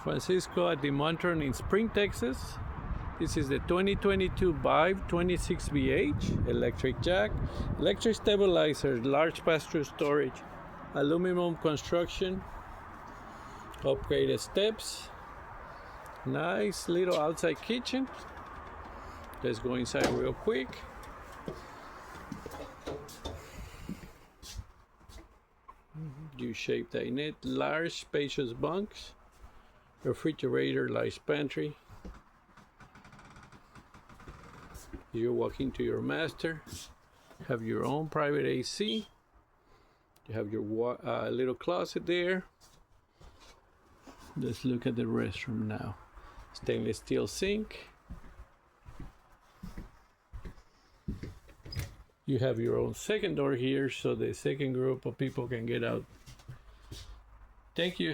Francisco at the Montron in Spring, Texas. This is the 2022 Vibe 26VH, electric jack, electric stabilizer, large pass-through storage, aluminum construction, upgraded steps, nice little outside kitchen. Let's go inside real quick. U-shaped dinette, large spacious bunks, refrigerator, large pantry. You walk into your master, have your own private AC. You have your little closet there. Let's look at the restroom now. Stainless steel sink. You have your own second door here so the second group of people can get out. Thank you.